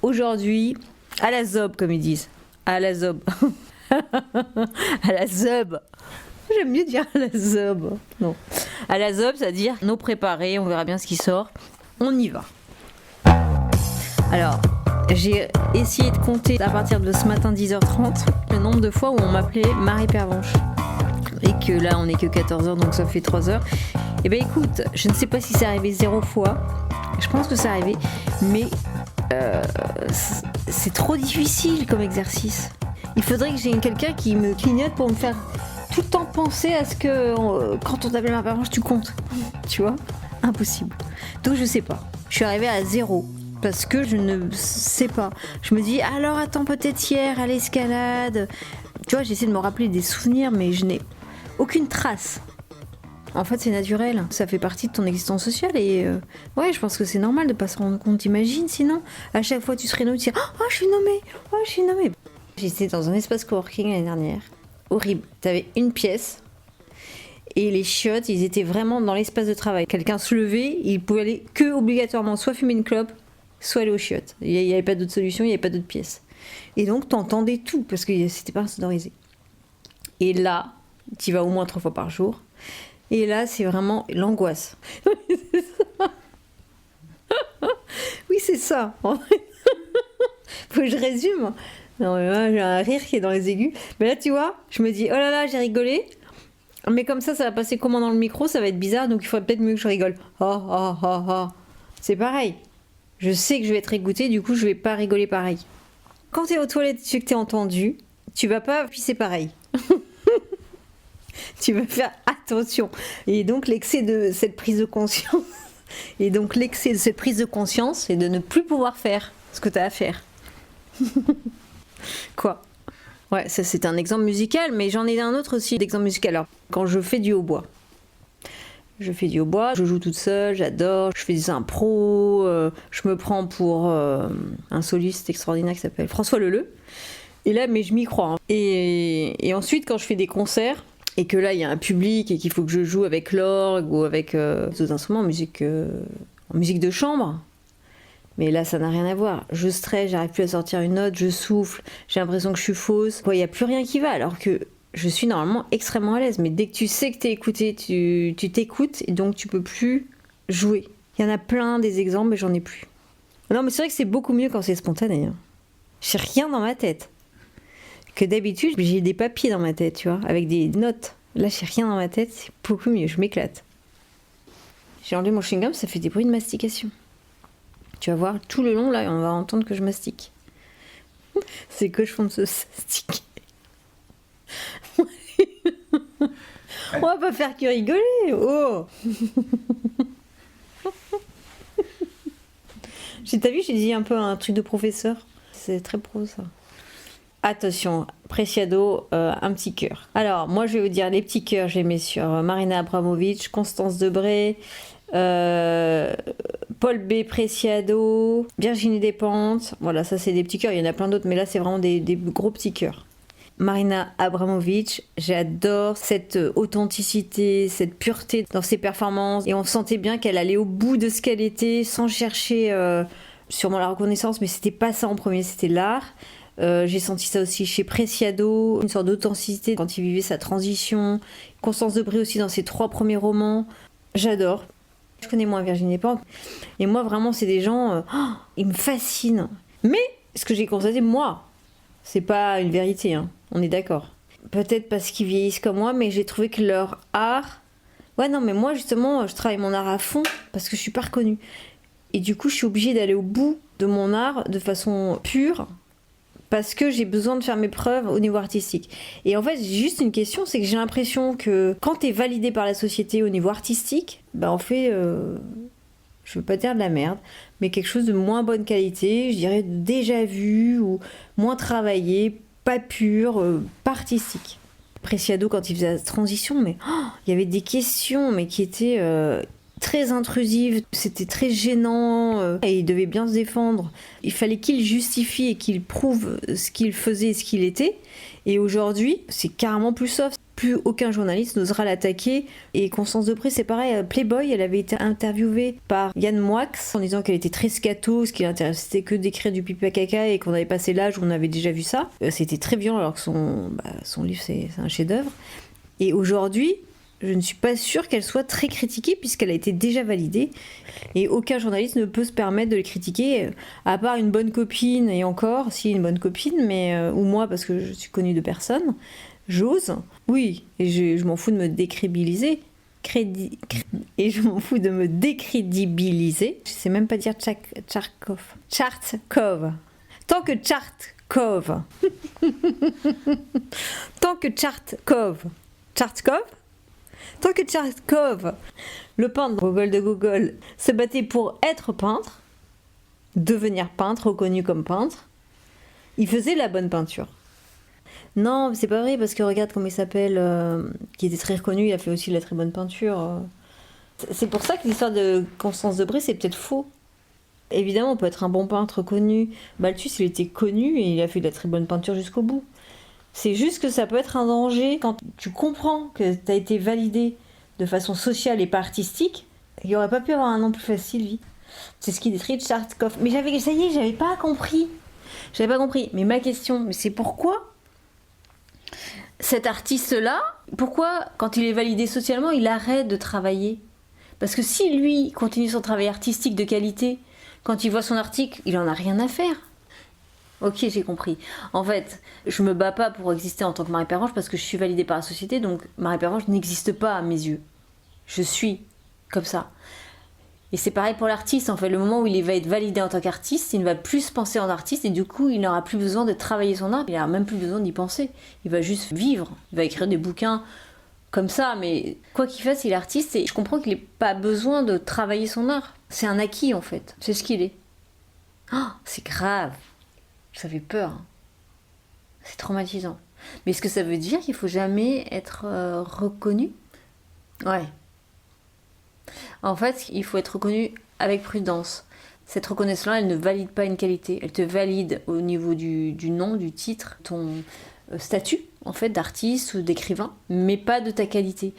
Aujourd'hui, à la zob, comme ils disent. À la zob. À la zob. J'aime mieux dire à la zob. Non. À la zob, c'est-à-dire nos préparés, on verra bien ce qui sort. On y va. Alors, j'ai essayé de compter à partir de ce matin 10h30 le nombre de fois où on m'appelait Marie Pervenche. Et que là, on n'est que 14h, donc ça fait 3h. Et ben écoute, je ne sais pas si c'est arrivé 0 fois. Je pense que c'est arrivé. Mais c'est trop difficile comme exercice. Il faudrait que j'ai quelqu'un qui me clignote pour me faire tout le temps penser à ce que quand on t'appelle Marie Pervenche, tu comptes. Tu vois ? Impossible. Donc je sais pas. Je suis arrivée à 0. Parce que je ne sais pas. Je me dis, alors attends, peut-être hier à l'escalade. Tu vois, j'essaie de me rappeler des souvenirs, mais je n'ai aucune trace. En fait, c'est naturel. Ça fait partie de ton existence sociale. Et ouais, je pense que c'est normal de pas se rendre compte. T'imagines, sinon, à chaque fois tu serais nommé, tu dis, oh, je suis nommée. Oh, je suis nommée. J'étais dans un espace coworking l'année dernière. Horrible. T'avais une pièce. Et les chiottes, ils étaient vraiment dans l'espace de travail. Quelqu'un se levait, il pouvait aller que obligatoirement soit fumer une clope, soit aller aux chiottes. Il n'y avait pas d'autre solution, il n'y avait pas d'autre pièce. Et donc, t'entendais tout, parce que c'était pas insonorisé. Et là, tu vas au moins 3 fois par jour. Et là, c'est vraiment l'angoisse. Oui, c'est ça. Faut que je résume. Non, mais là, j'ai un rire qui est dans les aigus. Mais là, tu vois, je me dis, oh là là, j'ai rigolé. Mais comme ça va passer comment dans le micro, ça va être bizarre, donc il faudrait peut-être mieux que je rigole. Oh, oh, oh, oh. C'est pareil. Je sais que je vais être écoutée, du coup je vais pas rigoler pareil. Quand t'es aux toilettes, tu sais que t'es entendu, tu vas pas pisser pareil. Tu vas faire attention. Et donc l'excès de cette prise de conscience, c'est de ne plus pouvoir faire ce que t'as à faire. Quoi ? Ouais, ça c'est un exemple musical, mais j'en ai un autre aussi d'exemple musical. Alors, quand je fais du hautbois. Je joue toute seule, j'adore, je fais des impros, je me prends pour un soliste extraordinaire qui s'appelle François Leleu. Et là, mais je m'y crois. Hein. Et ensuite, quand je fais des concerts, et que là, il y a un public et qu'il faut que je joue avec l'orgue ou avec d'autres instruments en musique de chambre, mais là, ça n'a rien à voir. Je stresse, j'arrive plus à sortir une note, je souffle, j'ai l'impression que je suis fausse. Il n'y a plus rien qui va, alors que je suis normalement extrêmement à l'aise. Mais dès que tu sais que t'es écouté, tu t'écoutes et donc tu peux plus jouer. Il y en a plein des exemples, mais j'en ai plus. Non, mais c'est vrai que c'est beaucoup mieux quand c'est spontané. Hein. J'ai rien dans ma tête. Que d'habitude, j'ai des papiers dans ma tête, tu vois, avec des notes. Là, j'ai rien dans ma tête, c'est beaucoup mieux, je m'éclate. J'ai enlevé mon chewing-gum, ça fait des bruits de mastication. Tu vas voir, tout le long, là, on va entendre que je mastique. C'est que je fonce de mastique. On va pas faire que rigoler. Oh. T'as vu, j'ai dit un peu un truc de professeur. C'est très pro ça. Attention, Preciado, un petit cœur. Alors, moi je vais vous dire les petits cœurs, j'ai mis sur Marina Abramovic, Constance Debré, Paul B. Preciado, Virginie Despentes. Voilà, ça c'est des petits cœurs, il y en a plein d'autres, mais là c'est vraiment des gros petits cœurs. Marina Abramovic, j'adore cette authenticité, cette pureté dans ses performances. Et on sentait bien qu'elle allait au bout de ce qu'elle était, sans chercher sûrement la reconnaissance, mais c'était pas ça en premier, c'était l'art. J'ai senti ça aussi chez Preciado, une sorte d'authenticité quand il vivait sa transition. Constance Debré aussi dans ses 3 premiers romans. J'adore. Je connais moins Virginie Despentes. Et moi, vraiment, c'est des gens... ils me fascinent. Mais, ce que j'ai constaté, moi, c'est pas une vérité, hein. On est d'accord. Peut-être parce qu'ils vieillissent comme moi, mais j'ai trouvé que leur art... Ouais, non, mais moi, justement, je travaille mon art à fond parce que je suis pas reconnue. Et du coup, je suis obligée d'aller au bout de mon art de façon pure parce que j'ai besoin de faire mes preuves au niveau artistique. Et en fait, j'ai juste une question, c'est que j'ai l'impression que quand t'es validé par la société au niveau artistique, bah on fait, je veux pas dire de la merde, mais quelque chose de moins bonne qualité, je dirais déjà vu ou moins travaillé, pas pur, pas artistique. Preciado, quand il faisait la transition, mais il y avait des questions mais qui étaient très intrusives, c'était très gênant et il devait bien se défendre. Il fallait qu'il justifie et qu'il prouve ce qu'il faisait et ce qu'il était. Et aujourd'hui, c'est carrément plus soft. plus aucun journaliste n'osera l'attaquer. Et Constance Dobré, c'est pareil, Playboy, elle avait été interviewée par Yann Moix en disant qu'elle était très scato, ce qui l'intéressait que d'écrire du pipi à caca et qu'on avait passé l'âge où on avait déjà vu ça. C'était très violent alors que son livre c'est un chef-d'œuvre. Et aujourd'hui, je ne suis pas sûre qu'elle soit très critiquée puisqu'elle a été déjà validée et aucun journaliste ne peut se permettre de le critiquer à part une bonne copine et encore, si une bonne copine, mais ou moi parce que je suis connue de personne. J'ose, oui, et je m'en fous de me décrédibiliser. Et je m'en fous de me décrédibiliser. Je sais même pas dire Tchartkov. Tant que Tchartkov. Tant que Tchartkov. Tant que Tchartkov, le peintre Gogol de Gogol, se battait pour être peintre, devenir peintre, reconnu comme peintre, il faisait la bonne peinture. Non, c'est pas vrai, parce que regarde comment il s'appelle, qui était très reconnu, il a fait aussi la très bonne peinture. C'est pour ça que l'histoire de Constance Dobré, c'est peut-être faux. Évidemment, on peut être un bon peintre connu. Malthus, il était connu et il a fait de la très bonne peinture jusqu'au bout. C'est juste que ça peut être un danger quand tu comprends que tu as été validé de façon sociale et pas artistique. Il aurait pas pu avoir un nom plus facile, lui. C'est ce qu'il décrit Tchartkov. Mais j'avais pas compris. Mais ma question, c'est pourquoi cet artiste-là, pourquoi, quand il est validé socialement, il arrête de travailler ? Parce que si lui continue son travail artistique de qualité, quand il voit son article, il en a rien à faire. Ok, j'ai compris. En fait, je me bats pas pour exister en tant que Marie Pervenche parce que je suis validée par la société, donc Marie Pervenche n'existe pas à mes yeux. Je suis comme ça. Et c'est pareil pour l'artiste, en fait. Le moment où il va être validé en tant qu'artiste, il ne va plus se penser en artiste et du coup, il n'aura plus besoin de travailler son art, il n'aura même plus besoin d'y penser. Il va juste vivre, il va écrire des bouquins comme ça, mais quoi qu'il fasse, il est artiste et je comprends qu'il n'ait pas besoin de travailler son art. C'est un acquis, en fait. C'est ce qu'il est. Oh, c'est grave. Ça fait peur. C'est traumatisant. Mais est-ce que ça veut dire qu'il faut jamais être reconnu ? Ouais. En fait, il faut être reconnu avec prudence. Cette reconnaissance-là, elle ne valide pas une qualité. Elle te valide au niveau du nom, du titre, ton statut, en fait, d'artiste ou d'écrivain, mais pas de ta qualité.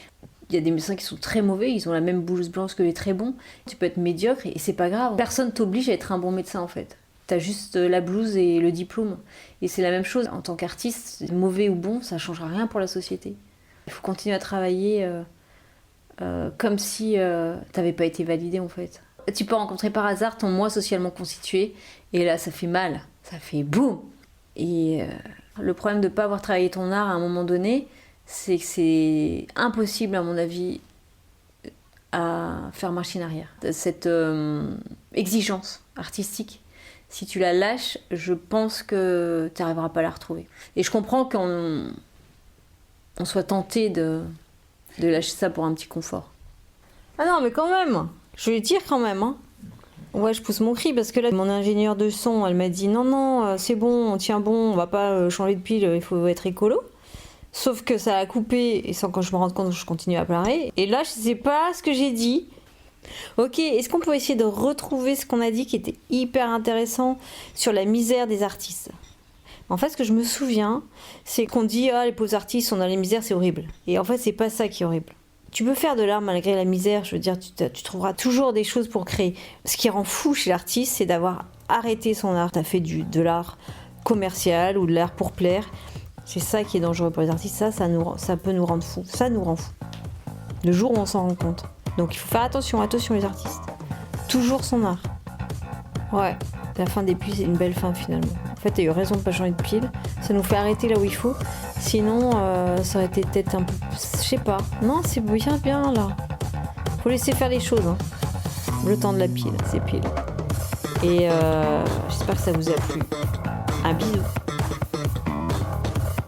Il y a des médecins qui sont très mauvais, ils ont la même blouse blanche que les très bons. Tu peux être médiocre et c'est pas grave. Personne t'oblige à être un bon médecin, en fait. T'as juste la blouse et le diplôme. Et c'est la même chose. En tant qu'artiste, mauvais ou bon, ça ne changera rien pour la société. Il faut continuer à travailler comme si t'avais pas été validé, en fait. Tu peux rencontrer par hasard ton moi socialement constitué, et là, ça fait mal. Ça fait boum. Et le problème de ne pas avoir travaillé ton art à un moment donné, c'est que c'est impossible, à mon avis, à faire marche en arrière. Cette exigence artistique, si tu la lâches, je pense que tu n'arriveras pas à la retrouver. Et je comprends qu'on soit tenté de lâcher ça pour un petit confort. Ah non, mais quand même, je vais dire quand même. Hein. Ouais, je pousse mon cri parce que là, mon ingénieur de son, elle m'a dit non, c'est bon, on tient bon, on va pas changer de pile, il faut être écolo. Sauf que ça a coupé et sans que je me rende compte, je continue à pleurer. Et là, je sais pas ce que j'ai dit. Ok, est-ce qu'on peut essayer de retrouver ce qu'on a dit qui était hyper intéressant sur la misère des artistes ? En fait, ce que je me souviens, c'est qu'on dit « Ah, les pauvres artistes sont dans les misères, c'est horrible ». Et en fait, c'est pas ça qui est horrible. Tu peux faire de l'art malgré la misère, je veux dire, tu trouveras toujours des choses pour créer. Ce qui rend fou chez l'artiste, c'est d'avoir arrêté son art. Tu as fait de l'art commercial ou de l'art pour plaire. C'est ça qui est dangereux pour les artistes. Ça peut nous rendre fous. Ça nous rend fous. Le jour où on s'en rend compte. Donc il faut faire attention les artistes. Toujours son art. Ouais, la fin des piles, c'est une belle fin finalement. En fait, t'as eu raison de pas changer de pile. Ça nous fait arrêter là où il faut. Sinon, ça aurait été peut-être un peu... Je sais pas. Non, c'est bien là. Faut laisser faire les choses. Hein. Le temps de la pile, c'est pile. Et j'espère que ça vous a plu. Un bisou.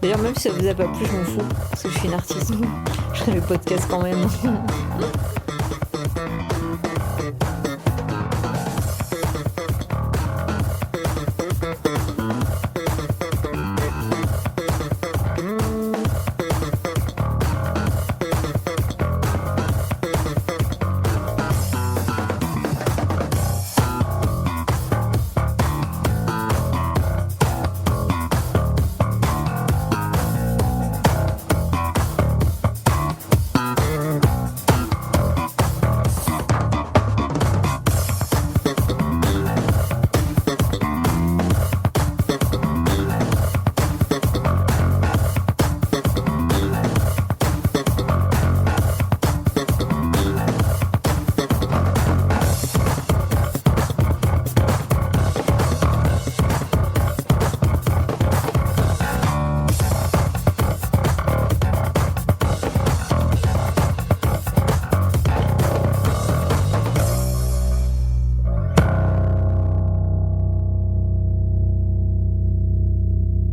D'ailleurs, même si ça vous a pas plu, je m'en fous. Parce que je suis une artiste. Je fais mes podcasts quand même.